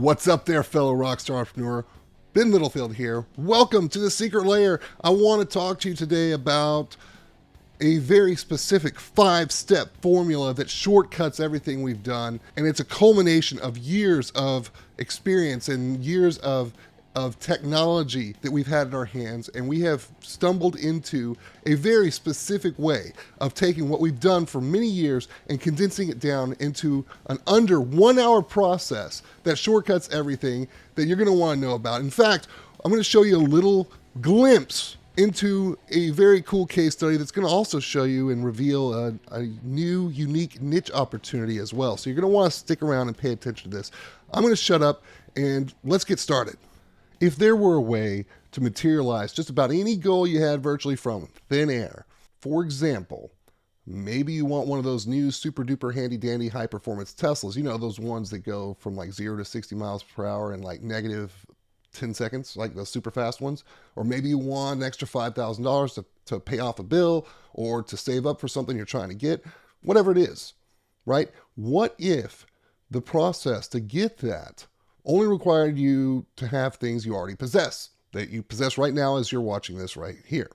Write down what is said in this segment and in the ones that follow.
What's up there, fellow rockstar entrepreneur? Ben Littlefield here. Welcome to the Secret Layer. I want to talk to you today about a very specific 5-step formula that shortcuts everything we've done, and it's a culmination of years of experience and years of technology that we've had in our hands, and we have stumbled into a very specific way of taking what we've done for many years and condensing it down into an under 1 hour process that shortcuts everything that you're going to want to know about. In fact, I'm going to show you a little glimpse into a very cool case study that's going to also show you and reveal a new, unique niche opportunity as well. So you're going to want to stick around and pay attention to this. I'm going to shut up and let's get started. If there were a way to materialize just about any goal you had virtually from thin air, for example, maybe you want one of those new super duper handy dandy high performance Teslas, you know, those ones that go from like 0 to 60 miles per hour in like negative 10 seconds, like those super fast ones. Or maybe you want an extra $5,000 to pay off a bill or to save up for something you're trying to get, whatever it is, right? What if the process to get that only required you to have things you already possess, that you possess right now as you're watching this right here?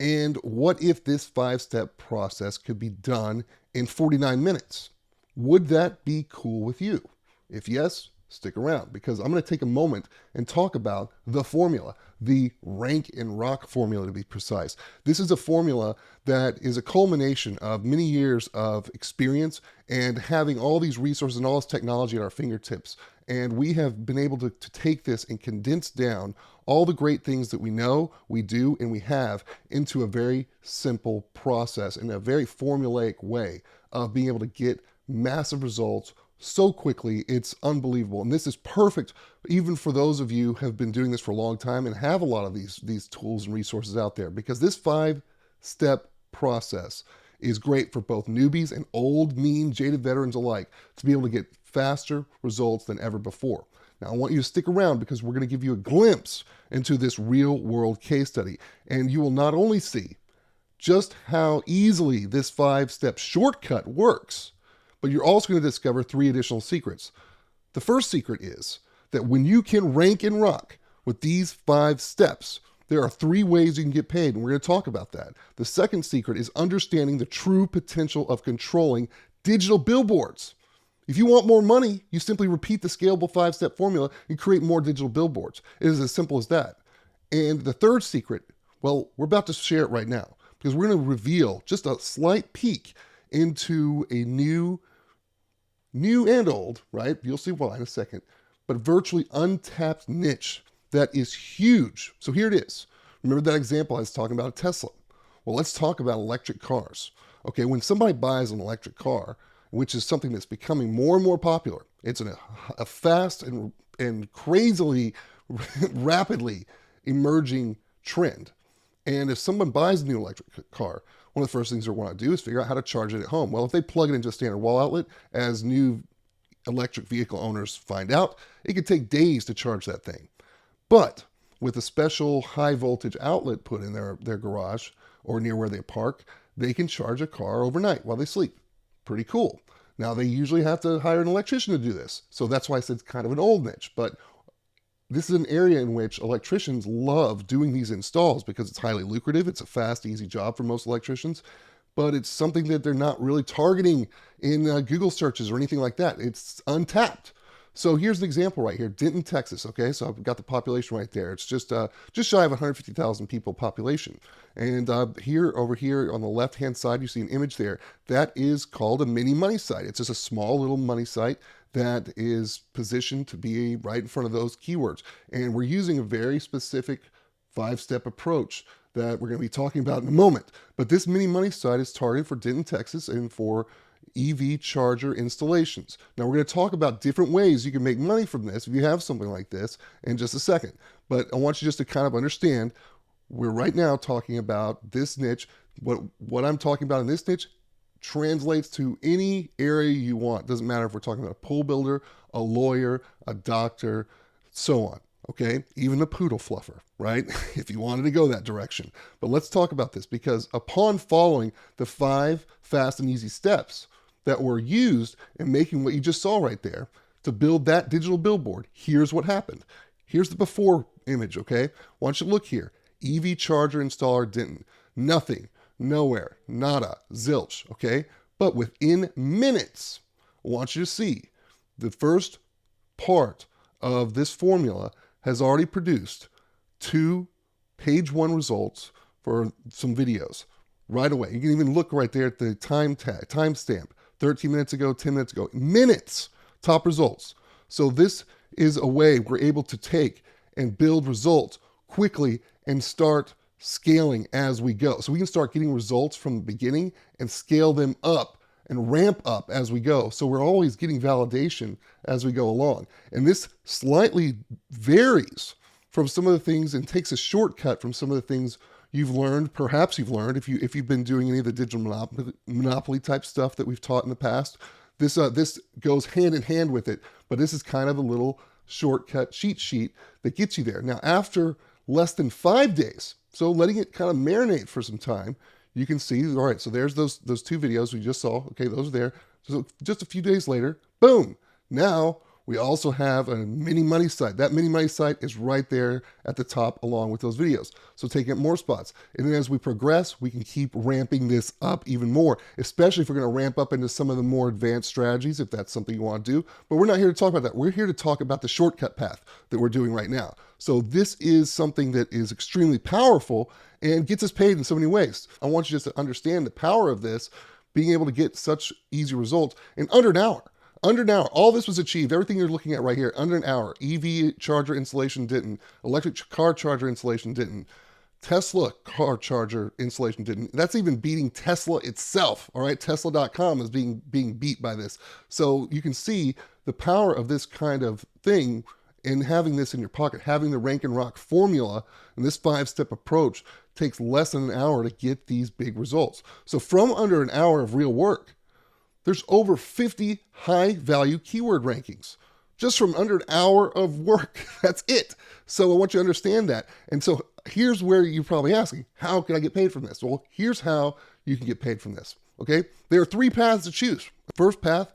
And what if this 5-step process could be done in 49 minutes? Would that be cool with you? If yes, stick around, because I'm going to take a moment and talk about the formula, the rank and rock formula to be precise. This is a formula that is a culmination of many years of experience and having all these resources and all this technology at our fingertips. And we have been able to take this and condense down all the great things that we know, we do, and we have into a very simple process and a very formulaic way of being able to get massive results so quickly. It's unbelievable. And this is perfect even for those of you who have been doing this for a long time and have a lot of these tools and resources out there, because this 5-step process is great for both newbies and old, mean, jaded veterans alike to be able to get faster results than ever before. Now, I want you to stick around because we're going to give you a glimpse into this real world case study. And you will not only see just how easily this 5-step shortcut works, but you're also going to discover 3 additional secrets. The first secret is that when you can rank and rock with these 5 steps, there are 3 ways you can get paid, and we're going to talk about that. The second secret is understanding the true potential of controlling digital billboards. If you want more money, you simply repeat the scalable 5-step formula and create more digital billboards. It is as simple as that. And the third secret, well, we're about to share it right now, because we're going to reveal just a slight peek into a new and old, right? You'll see why in a second, but virtually untapped niche that is huge. So here it is. Remember that example I was talking about, a Tesla? Well, let's talk about electric cars. Okay, when somebody buys an electric car, which is something that's becoming more and more popular, it's a fast and crazily, rapidly emerging trend. And if someone buys a new electric car, one of the first things they want to do is figure out how to charge it at home. Well, if they plug it into a standard wall outlet, as new electric vehicle owners find out, it could take days to charge that thing. But with a special high voltage outlet put in their garage or near where they park, they can charge a car overnight while they sleep. Pretty cool. Now, they usually have to hire an electrician to do this. So that's why I said it's kind of an old niche. But this is an area in which electricians love doing these installs because it's highly lucrative. It's a fast, easy job for most electricians, but it's something that they're not really targeting in Google searches or anything like that. It's untapped. So here's an example right here, Denton, Texas. Okay, so I've got the population right there. It's just shy of 150,000 people population. And over here on the left-hand side, you see an image there. That is called a mini money site. It's just a small little money site that is positioned to be right in front of those keywords. And we're using a very specific 5-step approach that we're going to be talking about in a moment. But this mini money site is targeted for Denton, Texas, and for EV charger installations. Now, we're going to talk about different ways you can make money from this if you have something like this in just a second. But I want you just to kind of understand, we're right now talking about this niche. What I'm talking about in this niche translates to any area you want. Doesn't matter if we're talking about a pool builder, a lawyer, a doctor, so on. Okay, even a poodle fluffer, right? If you wanted to go that direction. But let's talk about this, because upon following the 5 fast and easy steps that were used in making what you just saw right there, to build that digital billboard, here's what happened. Here's the before image, okay? Why don't you look here? EV charger installer didn't. Nothing, nowhere, nada, zilch, okay? But within minutes, I want you to see the first part of this formula has already produced 2 page 1 results for some videos right away. You can even look right there at the timestamp, 13 minutes ago, 10 minutes ago, minutes, top results. So this is a way we're able to take and build results quickly and start scaling as we go. So we can start getting results from the beginning and scale them up and ramp up as we go. So we're always getting validation as we go along. And this slightly varies from some of the things and takes a shortcut from some of the things you've learned, perhaps you've learned if you've been doing any of the digital monopoly type stuff that we've taught in the past. This goes hand in hand with it, but this is kind of a little shortcut cheat sheet that gets you there. Now, after less than 5 days, so letting it kind of marinate for some time, you can see, all right, so there's those 2 videos we just saw. Okay, those are there. So just a few days later, boom. Now we also have a mini money site. That mini money site is right there at the top along with those videos. So taking up more spots. And then as we progress, we can keep ramping this up even more, especially if we're going to ramp up into some of the more advanced strategies, if that's something you want to do. But we're not here to talk about that. We're here to talk about the shortcut path that we're doing right now. So this is something that is extremely powerful and gets us paid in so many ways. I want you just to understand the power of this, being able to get such easy results in under an hour. Under an hour, all this was achieved. Everything you're looking at right here, under an hour. EV charger installation didn't. Electric car charger installation didn't. Tesla car charger installation didn't. That's even beating Tesla itself. All right, Tesla.com is being beat by this. So you can see the power of this kind of thing in having this in your pocket, having the Rank and Rock formula, and this 5-step approach takes less than an hour to get these big results. So from under an hour of real work, there's over 50 high-value keyword rankings just from under an hour of work. That's it. So I want you to understand that. And so here's where you're probably asking, how can I get paid from this? Well, here's how you can get paid from this, okay? There are 3 paths to choose. The first path,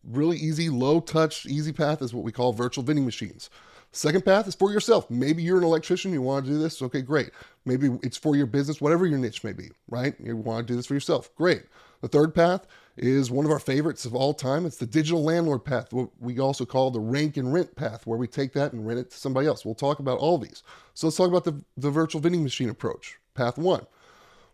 really easy, low-touch, easy path is what we call virtual vending machines. Second path is for yourself. Maybe you're an electrician, you want to do this, okay, great. Maybe it's for your business, whatever your niche may be, right? You want to do this for yourself, great. The third path is one of our favorites of all time. It's the digital landlord path, what we also call the rank and rent path, where we take that and rent it to somebody else. We'll talk about all these. So let's talk about the virtual vending machine approach, path 1.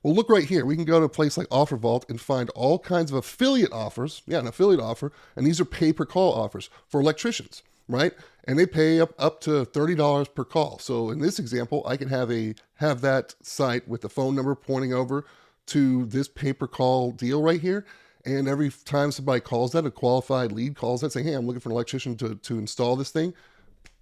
Well, look right here. We can go to a place like OfferVault and find all kinds of affiliate offers. Yeah, an affiliate offer. And these are pay-per-call offers for electricians, right? And they pay up to $30 per call. So in this example, I can have that site with the phone number pointing over to this pay-per-call deal right here. And every time somebody calls that, a qualified lead calls that saying, hey, I'm looking for an electrician to install this thing,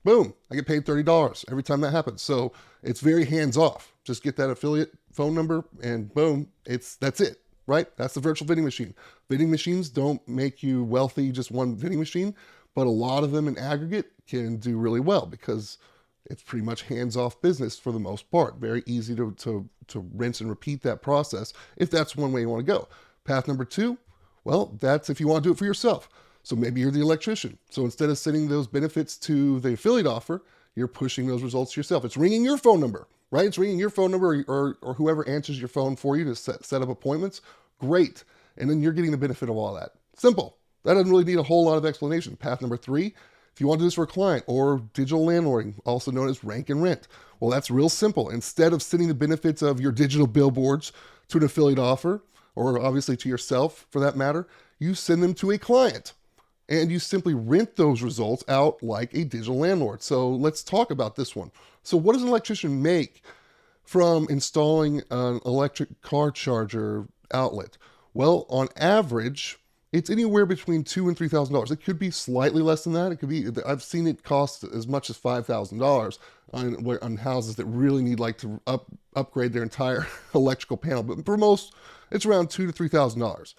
boom, I get paid $30 every time that happens. So it's very hands-off. Just get that affiliate phone number and boom, that's it, right? That's the virtual vending machine. Vending machines don't make you wealthy, just one vending machine, but a lot of them in aggregate can do really well because it's pretty much hands-off business for the most part. Very easy to rinse and repeat that process if that's one way you want to go. Path number 2, well, that's if you want to do it for yourself. So maybe you're the electrician. So instead of sending those benefits to the affiliate offer, you're pushing those results to yourself. It's ringing your phone number, right? It's ringing your phone number or whoever answers your phone for you to set up appointments. Great. And then you're getting the benefit of all that. Simple. That doesn't really need a whole lot of explanation. Path number 3, if you want to do this for a client or digital landlording, also known as rank and rent. Well, that's real simple. Instead of sending the benefits of your digital billboards to an affiliate offer, or obviously to yourself for that matter, you send them to a client and you simply rent those results out like a digital landlord. So let's talk about this one. So what does an electrician make from installing an electric car charger outlet? Well, on average, it's anywhere between $2,000 and $3,000. It could be slightly less than that. It could be, I've seen it cost as much as $5,000 on houses that really need like to upgrade their entire electrical panel. But for most, it's around $2,000 to $3,000.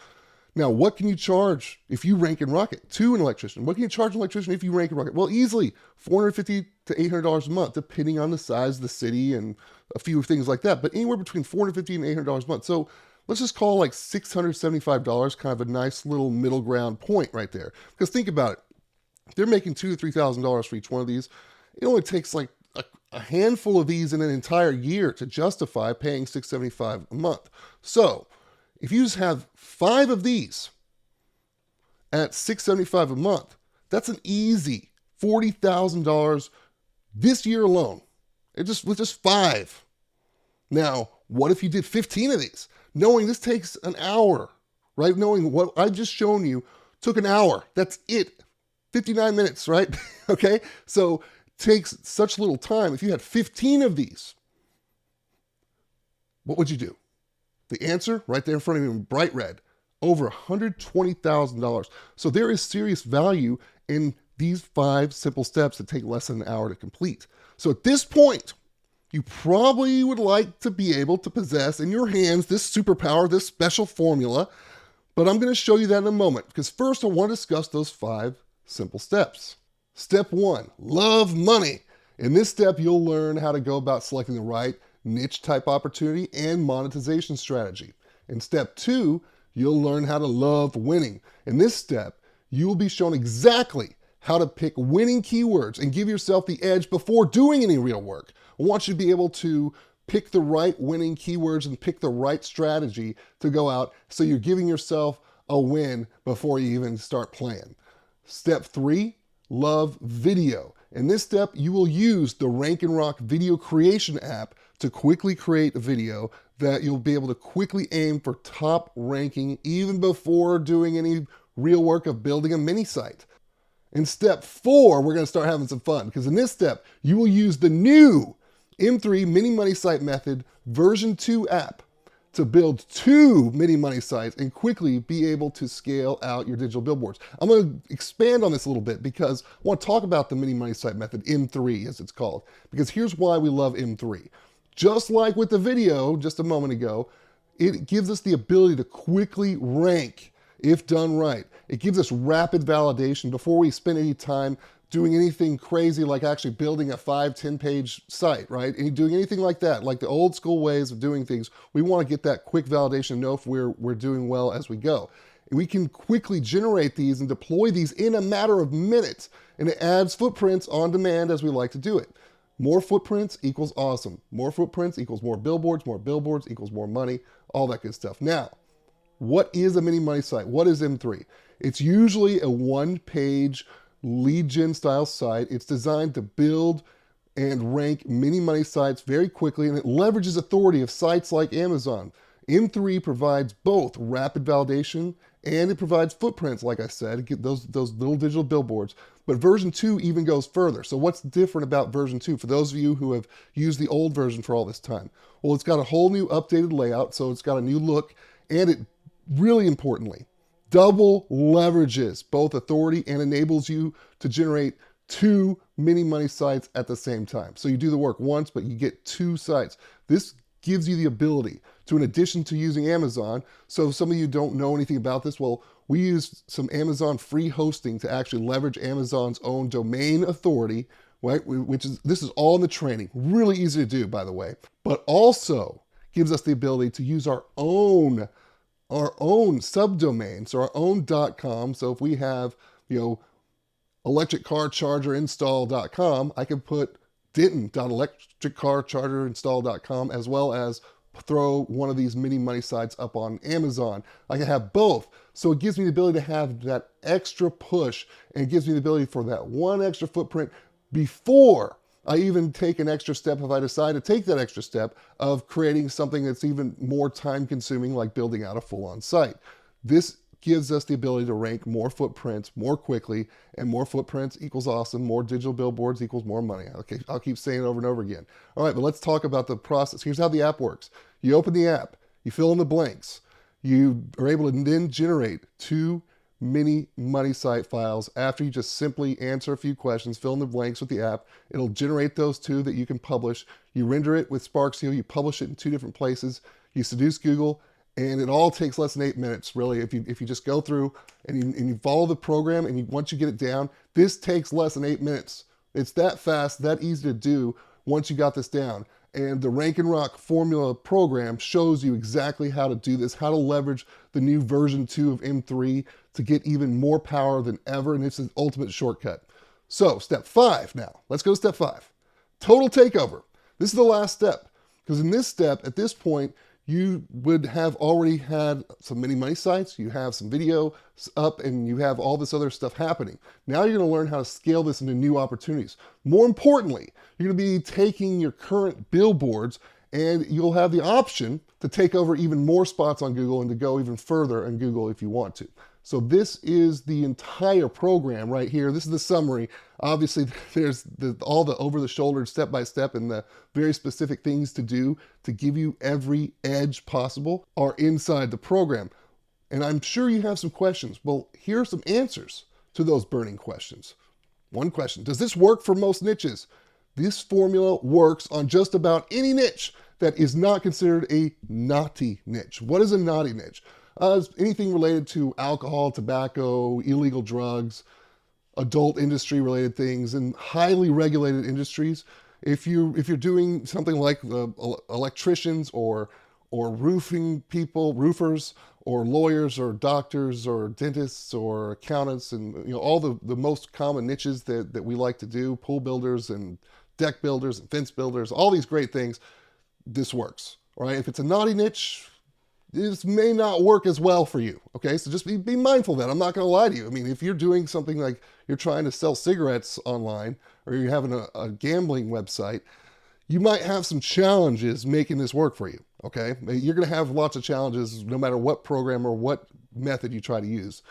Now, what can you charge if you rank and rock it to an electrician? What can you charge an electrician if you rank and rock it? Well, easily $450 to $800 a month, depending on the size of the city and a few things like that. But anywhere between $450 and $800 a month. So let's just call like $675 kind of a nice little middle ground point right there. Because think about it. They're making $2,000 to $3,000 for each one of these. It only takes like a handful of these in an entire year to justify paying $675 a month. So if you just have 5 of these at $675 a month, that's an easy $40,000 this year alone. With just 5. Now, what if you did 15 of these? Knowing this takes an hour, right? Knowing what I've just shown you took an hour. That's it. 59 minutes, right? Okay? So takes such little time. If you had 15 of these, what would you do? The answer right there in front of you in bright red, over $120,000. So there is serious value in these 5 simple steps that take less than an hour to complete. So at this point, you probably would like to be able to possess in your hands this superpower, this special formula, but I'm going to show you that in a moment, because first I want to discuss those 5 simple steps. Step 1, love money. In this step, you'll learn how to go about selecting the right niche type opportunity and monetization strategy. In step 2, you'll learn how to love winning. In this step, you will be shown exactly how to pick winning keywords and give yourself the edge before doing any real work. I want you to be able to pick the right winning keywords and pick the right strategy to go out so you're giving yourself a win before you even start playing. Step 3, love video. In this step, you will use the Rank and Rock video creation app to quickly create a video that you'll be able to quickly aim for top ranking even before doing any real work of building a mini site. In step 4, we're going to start having some fun, because in this step, you will use the new M3 Mini Money Site Method version 2 app to build 2 mini money sites and quickly be able to scale out your digital billboards. I'm going to expand on this a little bit because I want to talk about the mini money site method, M3 as it's called, because here's why we love M3. Just like with the video just a moment ago, it gives us the ability to quickly rank if done right. It gives us rapid validation before we spend any time doing anything crazy like actually building a 5-10 page site, right? And doing anything like that, like the old school ways of doing things, we want to get that quick validation and know if we're doing well as we go. And we can quickly generate these and deploy these in a matter of minutes, and it adds footprints on demand as we like to do it. More footprints equals awesome. More footprints equals more billboards equals more money, all that good stuff. Now, what is a mini money site? What is M3? It's usually a 1-page lead gen style site. It's designed to build and rank mini money sites very quickly, and it leverages authority of sites like Amazon. M3 provides both rapid validation and it provides footprints, like I said, get those little digital billboards. But version 2 even goes further. So what's different about version 2 for those of you who have used the old version for all this time? Well, it's got a whole new updated layout, so it's got a new look, and it really importantly double leverages both authority and enables you to generate 2 mini money sites at the same time. So you do the work once, but you get 2 sites. This gives you the ability to, in addition to using Amazon, so if some of you don't know anything about this, well, we use some Amazon free hosting to actually leverage Amazon's own domain authority, right? This is all in the training. Really easy to do, by the way, but also gives us the ability to use our own subdomains, so our own .com. So if we have, electriccarchargerinstall.com, I can put denton.electriccarchargerinstall.com as well as throw one of these mini money sites up on Amazon. I can have both. So it gives me the ability to have that extra push, and it gives me the ability for that one extra footprint before I even take an extra step, if I decide to take that extra step of creating something that's even more time consuming, like building out a full-on site. This gives us the ability to rank more footprints more quickly, and more footprints equals awesome. More digital billboards equals more money. Okay, I'll keep saying it over and over again. All right, but let's talk about the process. Here's how the app works. You open the app, you fill in the blanks. You are able to then generate 2 mini money site files after you just simply answer a few questions, fill in the blanks with the app. It'll generate those 2 that you can publish. You render it with SparkSeal, you publish it in 2 different places, you seduce Google, and it all takes less than 8 minutes, really. If you just go through and you follow the program, and once you get it down, this takes less than 8 minutes. It's that fast, that easy to do once you got this down. And the Rank and Rock formula program shows you exactly how to do this, how to leverage the new version 2 of M3 to get even more power than ever, and it's an ultimate shortcut. So step 5 now. Let's go to step 5. Total takeover. This is the last step, because in this step, at this point, you would have already had some mini money sites, you have some video up, and you have all this other stuff happening. Now you're gonna learn how to scale this into new opportunities. More importantly, you're gonna be taking your current billboards and you'll have the option to take over even more spots on Google and to go even further in Google if you want to. So this is the entire program right here. This is the summary. Obviously, there's all the over-the-shoulder step-by-step and the very specific things to do to give you every edge possible are inside the program. And I'm sure you have some questions. Well, here are some answers to those burning questions. One question, does this work for most niches? This formula works on just about any niche that is not considered a naughty niche. What is a naughty niche? Anything related to alcohol, tobacco, illegal drugs, adult industry related things, and highly regulated industries. If you're doing something like electricians or roofing people, roofers, or lawyers or doctors or dentists or accountants, and all the most common niches that we like to do, pool builders and deck builders and fence builders, all these great things, this works. Right? If it's a naughty niche, this may not work as well for you, okay? So just be mindful of that. I'm not gonna lie to you. I mean, if you're doing something like you're trying to sell cigarettes online or you're having a gambling website, you might have some challenges making this work for you, okay? You're gonna have lots of challenges no matter what program or what method you try to use,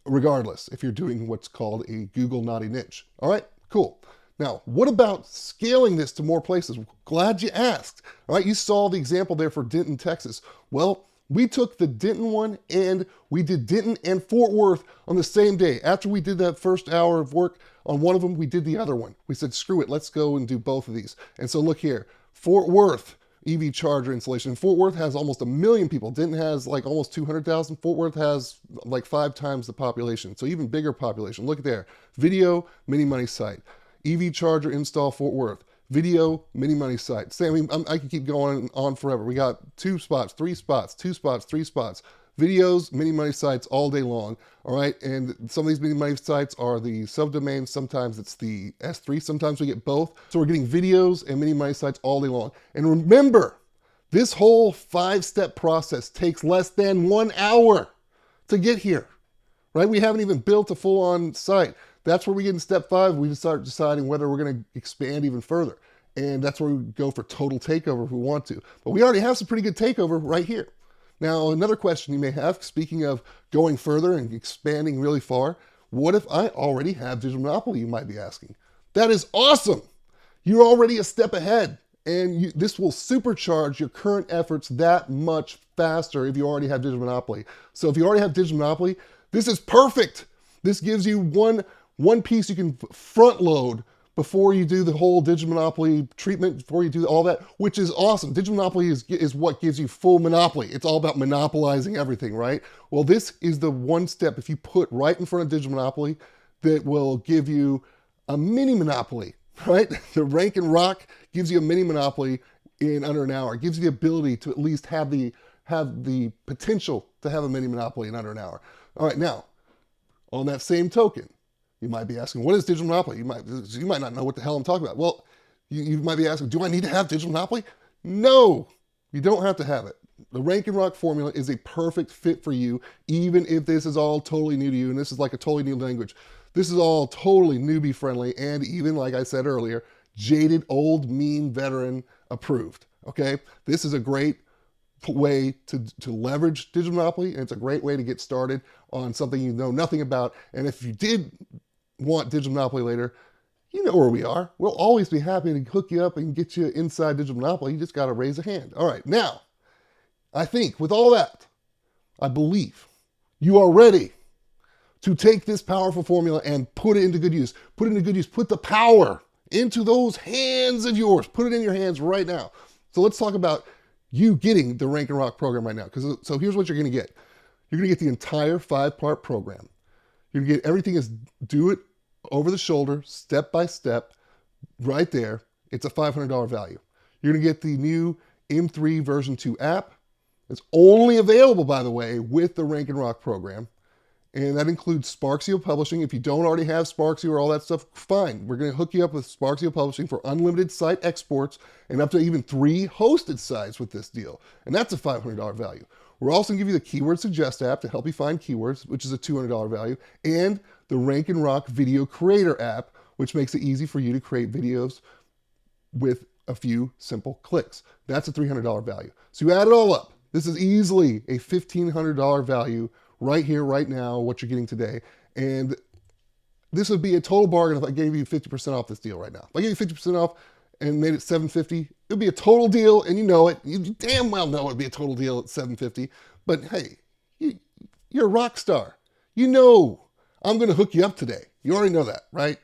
regardless if you're doing what's called a Google naughty niche. All right, cool. Now, what about scaling this to more places? Glad you asked. All right, you saw the example there for Denton, Texas. Well, we took the Denton one and we did Denton and Fort Worth on the same day. After we did that first hour of work on one of them, we did the other one. We said, screw it, let's go and do both of these. And so look here, Fort Worth EV charger installation. Fort Worth has almost 1 million people. Denton has like almost 200,000. Fort Worth has like 5 times the population. So even bigger population. Look there, video, mini money site. EV charger install Fort Worth. Video, mini money site. Same, I can keep going on forever. We got 2 spots, 3 spots, 2 spots, 3 spots. Videos, mini money sites all day long. All right, and some of these mini money sites are the subdomains. Sometimes it's the S3. Sometimes we get both. So we're getting videos and mini money sites all day long. And remember, this whole 5-step process takes less than 1 hour to get here. Right? We haven't even built a full-on site. That's where we get in step 5. We start deciding whether we're going to expand even further. And that's where we go for total takeover if we want to. But we already have some pretty good takeover right here. Now, another question you may have, speaking of going further and expanding really far, what if I already have digital monopoly, you might be asking? That is awesome. You're already a step ahead. And this will supercharge your current efforts that much faster if you already have digital monopoly. So if you already have digital monopoly, this is perfect. This gives you one piece you can front load before you do the whole digital monopoly treatment, before you do all that, which is awesome. Digital monopoly is what gives you full monopoly. It's all about monopolizing everything, right? Well, this is the one step if you put right in front of digital monopoly that will give you a mini monopoly, right? The Rank and Rock gives you a mini monopoly in under an hour. It gives you the ability to at least have the potential to have a mini monopoly in under an hour. All right, now, on that same token, you might be asking, what is digital monopoly? You might not know what the hell I'm talking about. Well, you might be asking, do I need to have digital monopoly? No, you don't have to have it. The Rank and Rock formula is a perfect fit for you, even if this is all totally new to you, and this is like a totally new language. This is all totally newbie friendly, and even, like I said earlier, jaded, old, mean veteran approved, okay? This is a great way to leverage digital monopoly, and it's a great way to get started on something you know nothing about. And if you did want digital monopoly later, you know where we are. We'll always be happy to hook you up and get you inside digital monopoly. You just got to raise a hand. All right, now, I think with all that, I believe you are ready to take this powerful formula and put it into good use. Put it into good use. Put the power into those hands of yours. Put it in your hands right now. So let's talk about you getting the Rank and Rock program right now. So here's what you're going to get. You're going to get the entire 5-part program. You're going to get everything is do it over the shoulder, step by step, right there. It's a $500 value. You're going to get the new M3 version 2 app. It's only available, by the way, with the Rank and Rock program. And that includes Sparksio Publishing. If you don't already have Sparksio or all that stuff, fine. We're going to hook you up with Sparksio Publishing for unlimited site exports and up to even 3 hosted sites with this deal. And that's a $500 value. We're also going to give you the Keyword Suggest app to help you find keywords, which is a $200 value, and the Rank and Rock Video Creator app, which makes it easy for you to create videos with a few simple clicks. That's a $300 value. So you add it all up. This is easily a $1,500 value right here, right now, what you're getting today. And this would be a total bargain if I gave you 50% off this deal right now. If I gave you 50% off and made it $750, it would be a total deal, and you know it. You damn well know it would be a total deal at $750. But hey, you're a rock star. You know I'm going to hook you up today. You already know that, right?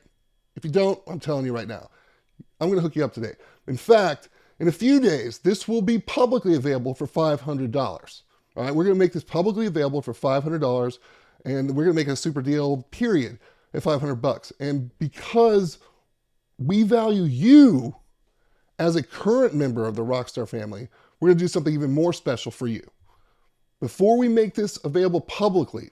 If you don't, I'm telling you right now. I'm going to hook you up today. In fact, in a few days, this will be publicly available for $500. All right, we're going to make this publicly available for $500, and we're going to make it a super deal, period, at $500. And because we value you as a current member of the Rockstar family, we're going to do something even more special for you. Before we make this available publicly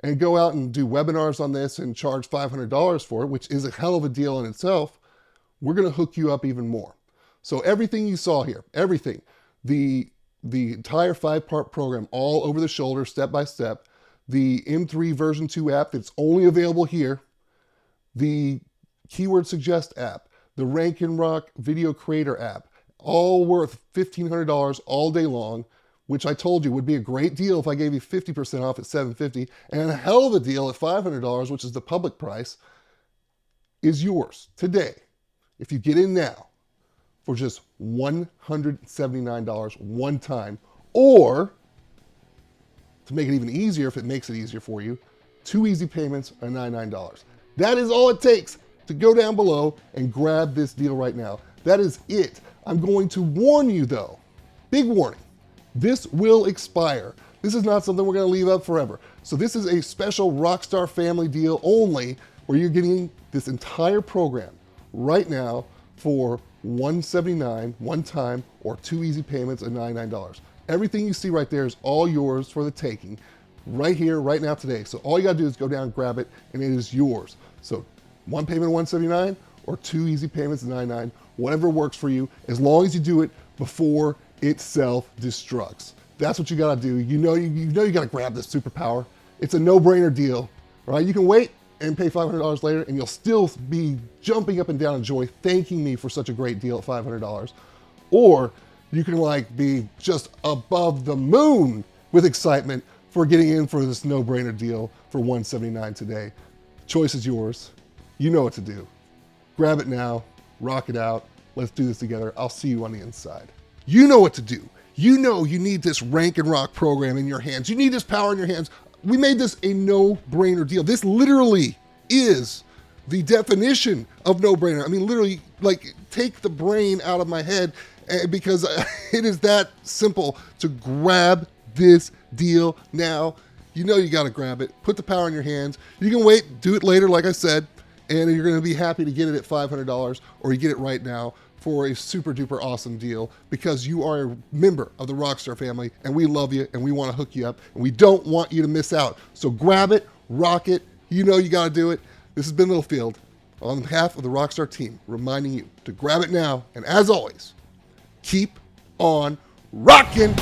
and go out and do webinars on this and charge $500 for it, which is a hell of a deal in itself, we're going to hook you up even more. So everything you saw here, everything, the entire 5-part program, all over the shoulder, step by step, the M3 version 2 app that's only available here, the Keyword Suggest app, the Rank and Rock Video Creator app, all worth $1,500 all day long, which I told you would be a great deal if I gave you 50% off at $750, and a hell of a deal at $500, which is the public price, is yours today. If you get in now for just $179 one time, or to make it even easier, if it makes it easier for you, 2 easy payments are $99. That is all it takes to go down below and grab this deal right now. That is it. I'm going to warn you though, big warning, this will expire. This is not something we're going to leave up forever. So this is a special Rockstar family deal only, where you're getting this entire program right now for $179 one time, or 2 easy payments of $99. Everything you see right there is all yours for the taking, right here, right now, today. So all you gotta do is go down and grab it, and it is yours. So 1 payment of $179 or 2 easy payments of $99, whatever works for you, as long as you do it before it self-destructs. That's what you gotta do. You know you gotta grab this superpower. It's a no-brainer deal, right? You can wait and pay $500 later, and you'll still be jumping up and down in joy, thanking me for such a great deal at $500. Or you can be just above the moon with excitement for getting in for this no-brainer deal for $179 today. Choice is yours. You know what to do. Grab it now, rock it out. Let's do this together. I'll see you on the inside. You know what to do. You know you need this Rank and Rock program in your hands. You need this power in your hands. We made this a no-brainer deal. This literally is the definition of no-brainer. I mean, literally, take the brain out of my head, because it is that simple to grab this deal now. You know you got to grab it. Put the power in your hands. You can wait, do it later, like I said, and you're going to be happy to get it at $500, or you get it right now for a super duper awesome deal, because you are a member of the Rockstar family, and we love you, and we want to hook you up, and we don't want you to miss out. So grab it, rock it. You know you got to do it. This has been Littlefield on behalf of the Rockstar team, reminding you to grab it now, and as always, keep on rocking.